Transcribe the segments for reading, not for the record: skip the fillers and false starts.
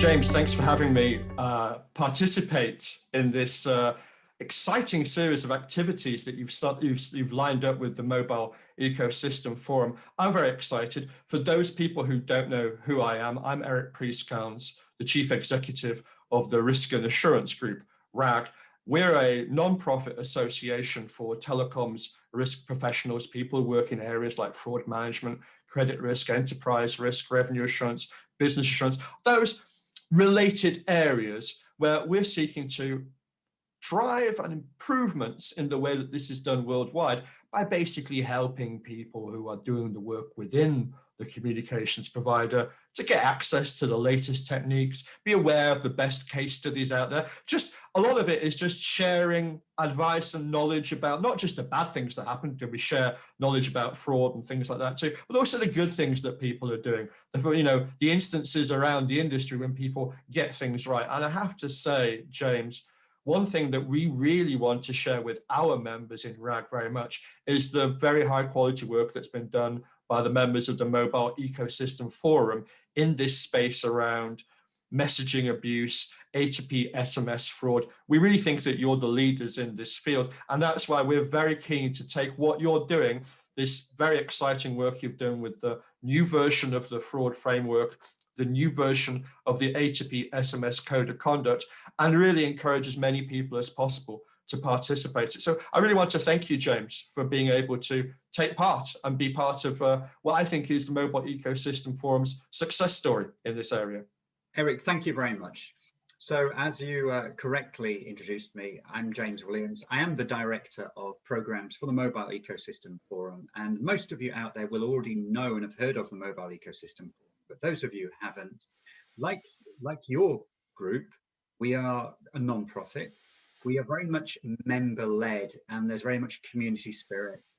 James, thanks for having me participate in this exciting series of activities that you've lined up with the Mobile Ecosystem Forum. I'm very excited. For those people who don't know who I am, I'm Eric Priezkalns, the Chief Executive of the Risk and Assurance Group, RAG. We're a non-profit association for telecoms risk professionals, people who work in areas like fraud management, credit risk, enterprise risk, revenue assurance, business assurance, those related areas where we're seeking to drive and improvements in the way that this is done worldwide by basically helping people who are doing the work within the communications provider to get access to the latest techniques, be aware of the best case studies out there. Just a lot of it is just sharing advice and knowledge about not just the bad things that happen, we share knowledge about fraud and things like that too, but also the good things that people are doing, the instances around the industry when people get things right. And I have to say, James, one thing that we really want to share with our members in RAG very much is the very high quality work that's been done by the members of the Mobile Ecosystem Forum in this space around messaging abuse, A2P SMS fraud. We really think that you're the leaders in this field, and that's why we're very keen to take what you're doing, this very exciting work you've done with the new version of the fraud framework, the new version of the A2P SMS code of conduct, and really encourage as many people as possible to participate. So I really want to thank you, James, for being able to take part and be part of what I think is the Mobile Ecosystem Forum's success story in this area. Eric, thank you very much. So as you correctly introduced me, I'm James Williams. I am the Director of Programs for the Mobile Ecosystem Forum, and most of you out there will already know and have heard of the Mobile Ecosystem Forum, but those of you who haven't, like your group, we are a non-profit. We are very much member-led, and there's very much community spirit.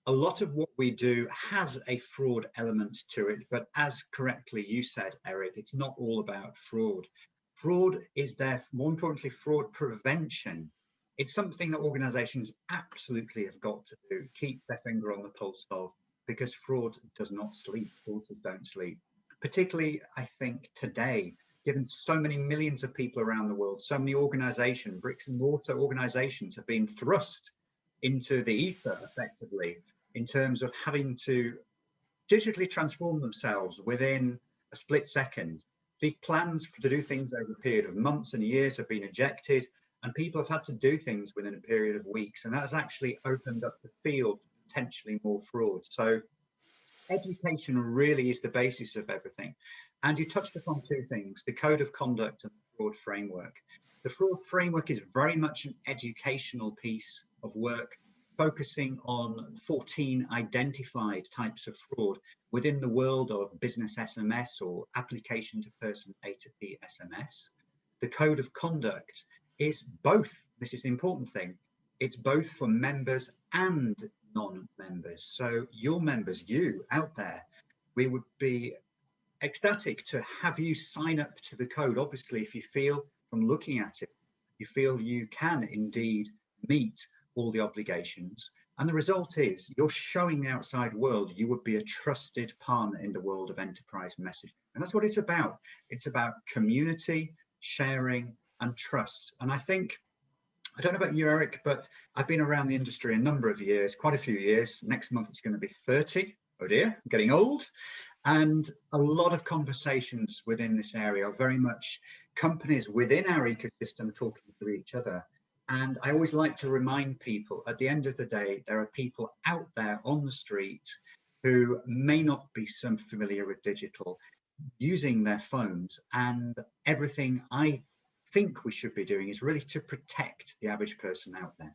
A lot of what we do has a fraud element to it, but as correctly you said, Eric, it's not all about fraud. Fraud is there, more importantly, fraud prevention. It's something that organizations absolutely have got to do, keep their finger on the pulse of, because fraud does not sleep, fraudsters don't sleep. Particularly, I think, today, given so many millions of people around the world, so many organizations, bricks and mortar organizations have been thrust into the ether effectively in terms of having to digitally transform themselves within a split second. These plans to do things over a period of months and years have been ejected, and people have had to do things within a period of weeks, and that has actually opened up the field for potentially more fraud. So education really is the basis of everything. And you touched upon two things, the code of conduct and the fraud framework. The fraud framework is very much an educational piece of work, focusing on 14 identified types of fraud within the world of business SMS or application to person A2P SMS. The code of conduct is both, this is the important thing, it's both for members and non-members. So your members, you out there, we would be ecstatic to have you sign up to the code. Obviously, if you feel from looking at it, you feel you can indeed meet all the obligations. And the result is you're showing the outside world you would be a trusted partner in the world of enterprise messaging. And that's what it's about. It's about community, sharing, and trust. And I think, I don't know about you, Eric, but I've been around the industry a number of years, quite a few years. Next month, it's going to be 30. Oh dear, I'm getting old. And a lot of conversations within this area are very much companies within our ecosystem talking to each other. And I always like to remind people, at the end of the day, there are people out there on the street who may not be so familiar with digital, using their phones, and everything I think we should be doing is really to protect the average person out there.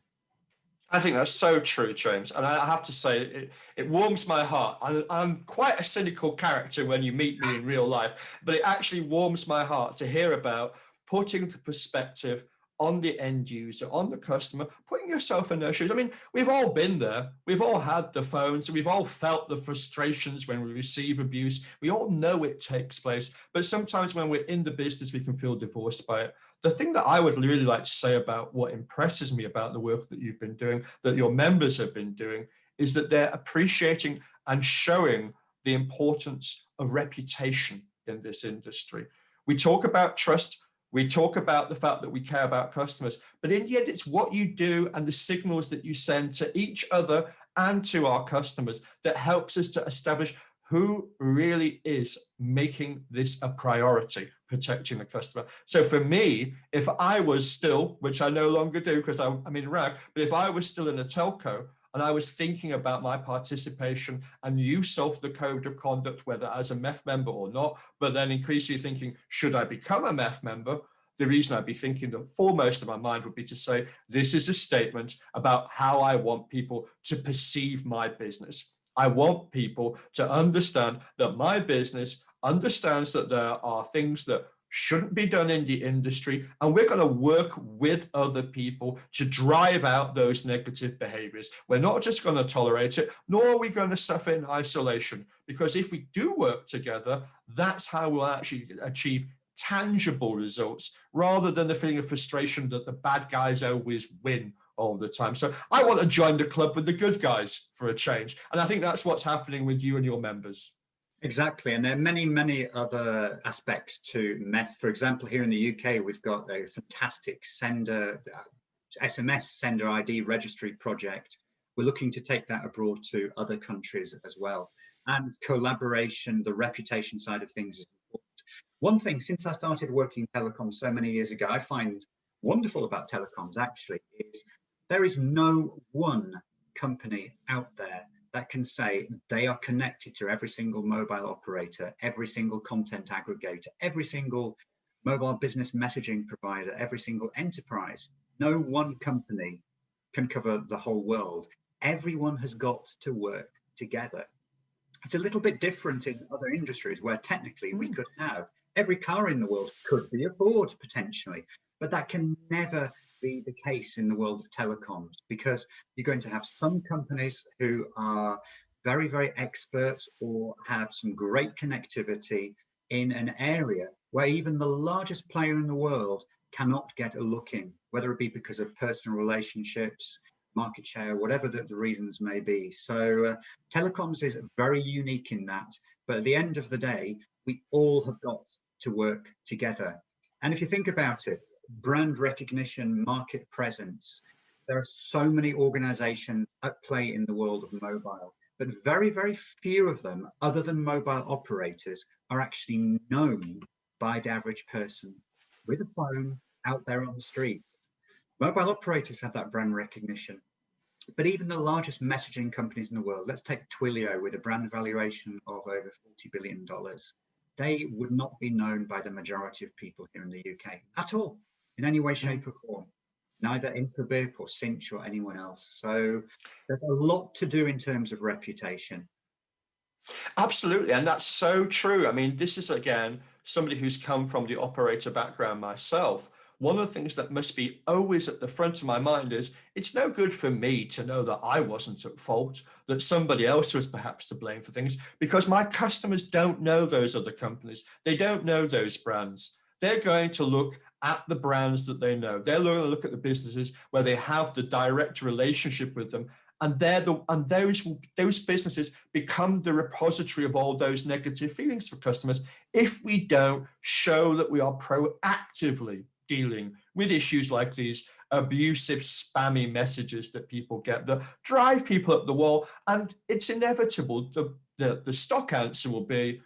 I think that's so true, James. And I have to say, it warms my heart. I'm quite a cynical character when you meet me in real life, but it actually warms my heart to hear about putting the perspective on the end user, on the customer, putting yourself in their shoes. I mean, we've all been there. We've all had the phones. We've all felt the frustrations when we receive abuse. We all know it takes place. But sometimes when we're in the business, we can feel divorced by it. The thing that I would really like to say about what impresses me about the work that you've been doing, that your members have been doing, is that they're appreciating and showing the importance of reputation in this industry. We talk about trust. We talk about the fact that we care about customers, but in the end, it's what you do and the signals that you send to each other and to our customers that helps us to establish who really is making this a priority, protecting the customer. So for me, if I was still, which I no longer do because I'm in RAG, but if I was still in a telco and I was thinking about my participation and use of the code of conduct, whether as a MEF member or not, but then increasingly thinking, should I become a MEF member? The reason I'd be thinking that foremost in my mind would be to say, this is a statement about how I want people to perceive my business. I want people to understand that my business understands that there are things that shouldn't be done in the industry, and we're going to work with other people to drive out those negative behaviors. We're not just going to tolerate it, nor are we going to suffer in isolation, because if we do work together, that's how we'll actually achieve tangible results rather than the feeling of frustration that the bad guys always win all the time. So I want to join the club with the good guys for a change. And I think that's what's happening with you and your members. Exactly. And there are many, many other aspects to MEF. For example, here in the UK, we've got a fantastic SMS sender ID registry project. We're looking to take that abroad to other countries as well. And collaboration, the reputation side of things is important. One thing, since I started working in telecoms so many years ago, I find wonderful about telecoms actually is there is no one company out there that can say they are connected to every single mobile operator, every single content aggregator, every single mobile business messaging provider, every single enterprise. No one company can cover the whole world. Everyone has got to work together. It's a little bit different in other industries where technically we could have every car in the world could be a Ford potentially, but that can never be the case in the world of telecoms, because you're going to have some companies who are very, very expert or have some great connectivity in an area where even the largest player in the world cannot get a look in, whether it be because of personal relationships, market share, whatever the reasons may be. So telecoms is very unique in that, but at the end of the day, we all have got to work together. And if you think about it, brand recognition, market presence, there are so many organizations at play in the world of mobile, but very, very few of them, other than mobile operators, are actually known by the average person with a phone out there on the streets. Mobile operators have that brand recognition, but even the largest messaging companies in the world, let's take Twilio with a brand valuation of over $40 billion. They would not be known by the majority of people here in the UK at all, in any way, shape or form, neither Infobip or Cinch or anyone else. So there's a lot to do in terms of reputation. Absolutely, and that's so true. I mean, this is, again, somebody who's come from the operator background myself. One of the things that must be always at the front of my mind is it's no good for me to know that I wasn't at fault, that somebody else was perhaps to blame for things, because my customers don't know those other companies. They don't know those brands. They're going to look at the brands that they know. They're going to look at the businesses where they have the direct relationship with them. And those businesses become the repository of all those negative feelings for customers if we don't show that we are proactively dealing with issues like these abusive, spammy messages that people get that drive people up the wall. And it's inevitable. The stock answer will be,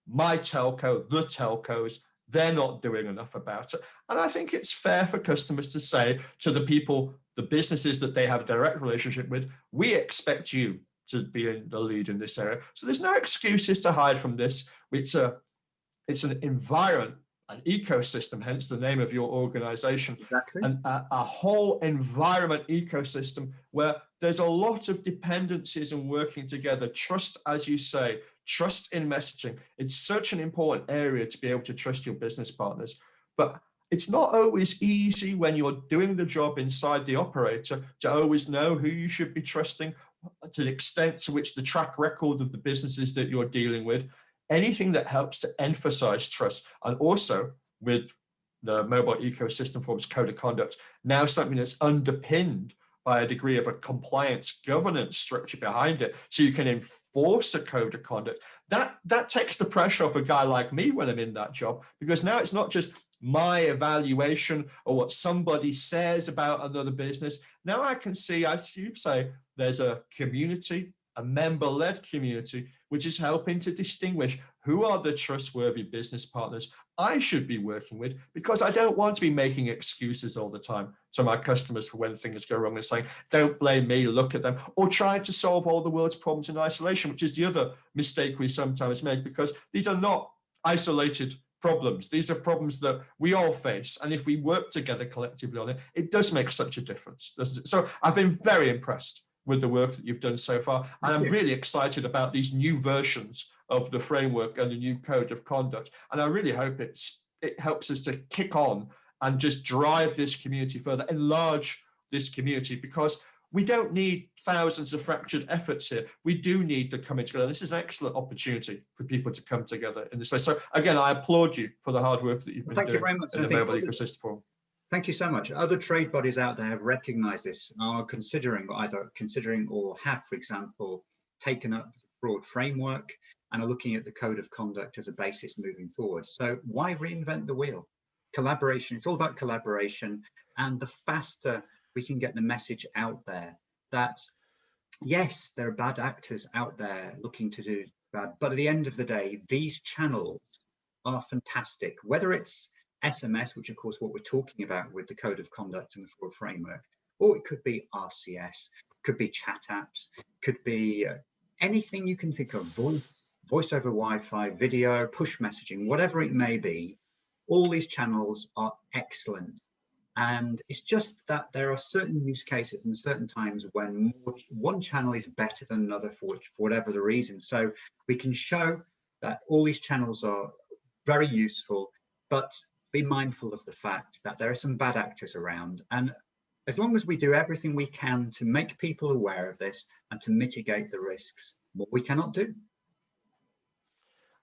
my telco, the telcos, they're not doing enough about it. And I think it's fair for customers to say to the people, the businesses that they have a direct relationship with, we expect you to be in the lead in this area. So there's no excuses to hide from this. It's an environment, an ecosystem, hence the name of your organization. Exactly. And a whole environment ecosystem where there's a lot of dependencies and working together. Trust, as you say, trust in messaging. It's such an important area to be able to trust your business partners. But it's not always easy when you're doing the job inside the operator to always know who you should be trusting, to the extent to which the track record of the businesses that you're dealing with, anything that helps to emphasize trust. And also with the mobile ecosystem forms code of conduct, now something that's underpinned by a degree of a compliance governance structure behind it. So you can enforce a code of conduct, that takes the pressure off a guy like me when I'm in that job, because now it's not just my evaluation or what somebody says about another business. Now I can see, as you say, there's a community, a member-led community, which is helping to distinguish who are the trustworthy business partners I should be working with, because I don't want to be making excuses all the time to my customers for when things go wrong and saying, don't blame me, look at them, or trying to solve all the world's problems in isolation, which is the other mistake we sometimes make, because these are not isolated problems. These are problems that we all face. And if we work together collectively on it, it does make such a difference, doesn't it? So I've been very impressed with the work that you've done so far. And I'm really excited about these new versions of the framework and the new code of conduct. And I really hope it helps us to kick on and just drive this community further, enlarge this community, because we don't need thousands of fractured efforts here. We do need to come together. This is an excellent opportunity for people to come together in this way. So again, I applaud you for the hard work that you've been doing very much in the Mobile Ecosystem Forum. Thank you so much. Other trade bodies out there have recognized this and are considering, or have, for example, taken up the broad framework and are looking at the code of conduct as a basis moving forward. So why reinvent the wheel? Collaboration, it's all about collaboration. And the faster we can get the message out there that, yes, there are bad actors out there looking to do bad, but at the end of the day, these channels are fantastic, whether it's SMS, which of course what we're talking about with the code of conduct and the fraud framework, or it could be RCS, could be chat apps, could be anything you can think of, voice over Wi-Fi, video, push messaging, whatever it may be. All these channels are excellent. And it's just that there are certain use cases and certain times when one channel is better than another for whatever the reason. So we can show that all these channels are very useful, but be mindful of the fact that there are some bad actors around. And as long as we do everything we can to make people aware of this and to mitigate the risks, what we cannot do.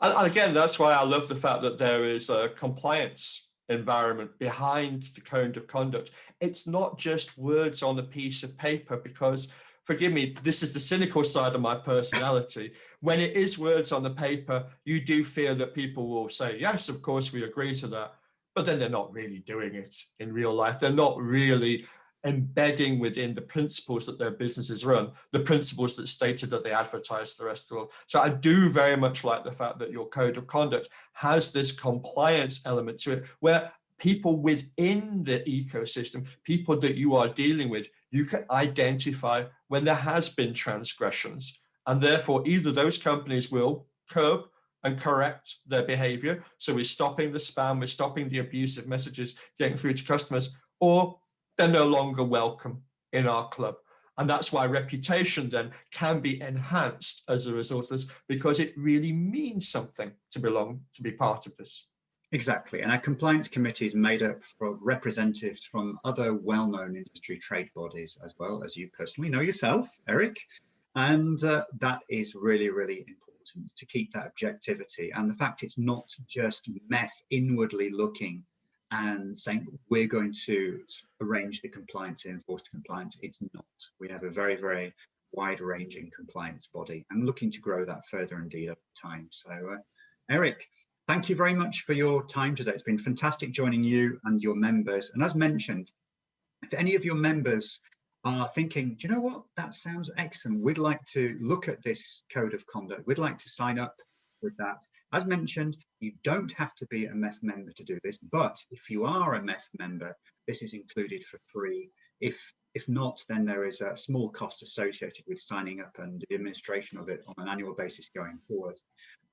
And again, that's why I love the fact that there is a compliance environment behind the code of conduct. It's not just words on a piece of paper, because, forgive me, this is the cynical side of my personality. When it is words on the paper, you do fear that people will say, yes, of course, we agree to that. But then they're not really doing it in real life. They're not really embedding within the principles that their businesses run, the principles that stated that they advertise to the rest of the world. So I do very much like the fact that your code of conduct has this compliance element to it, where people within the ecosystem, people that you are dealing with, you can identify when there has been transgressions. And therefore, either those companies will curb and correct their behavior. So we're stopping the spam, we're stopping the abusive messages getting through to customers, or they're no longer welcome in our club. And that's why reputation then can be enhanced as a result of this, because it really means something to be part of this. Exactly. And our compliance committee is made up of representatives from other well-known industry trade bodies, as well as you personally know yourself, Eric. And that is really, really important to keep that objectivity. And the fact it's not just MEF inwardly looking and saying we're going to arrange the compliance and enforce the compliance. It's not. We have a very, very wide-ranging compliance body and looking to grow that further indeed over time. So Eric, thank you very much for your time today. It's been fantastic joining you and your members. And as mentioned, if any of your members are thinking, do you know what, that sounds excellent, we'd like to look at this code of conduct, we'd like to sign up with that. As mentioned, you don't have to be a MEF member to do this, but if you are a MEF member, this is included for free. If not, then there is a small cost associated with signing up and the administration of it on an annual basis going forward.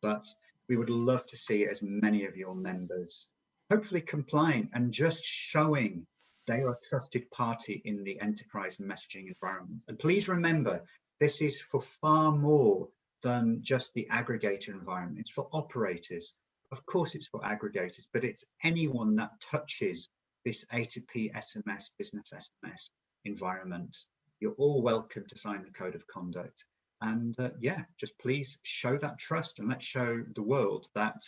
But we would love to see as many of your members hopefully complying and just showing they are a trusted party in the enterprise messaging environment. And please remember, this is for far more than just the aggregator environment. It's for operators. Of course, it's for aggregators, but it's anyone that touches this A2P SMS, business SMS environment. You're all welcome to sign the code of conduct. And yeah, just please show that trust, and let's show the world that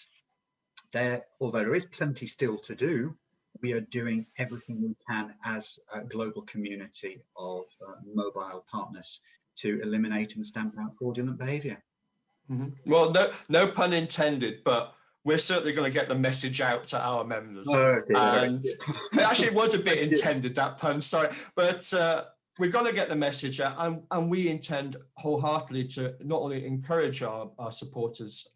although there is plenty still to do, we are doing everything we can as a global community of mobile partners to eliminate and stamp out fraudulent behavior. Well, no pun intended, but we're certainly going to get the message out to our members. Oh, dear. And actually, it was a bit Thank you. intended, that pun, sorry. But we're going to get the message out, and we intend wholeheartedly to not only encourage our supporters,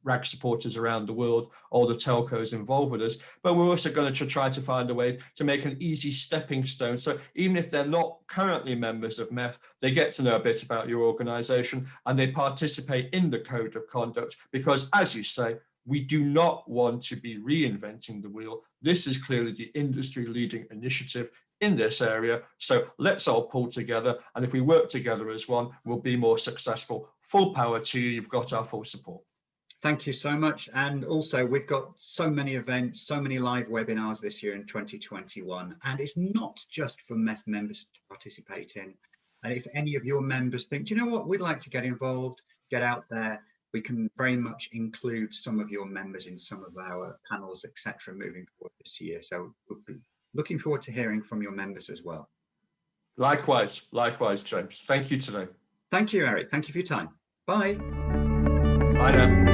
RAG supporters around the world, all the telcos involved with us, but we're also going to try to find a way to make an easy stepping stone. So even if they're not currently members of MEF, they get to know a bit about your organization and they participate in the code of conduct, because as you say, we do not want to be reinventing the wheel. This is clearly the industry leading initiative in this area. So let's all pull together. And if we work together as one, we'll be more successful. Full power to you. You've got our full support. Thank you so much. And also, we've got so many events, so many live webinars this year in 2021. And it's not just for MEF members to participate in. And if any of your members think, do you know what, we'd like to get involved, get out there, we can very much include some of your members in some of our panels, etc., moving forward this year. So we'll be looking forward to hearing from your members as well. Likewise, James. Thank you today. Thank you, Eric. Thank you for your time. Bye. Bye now.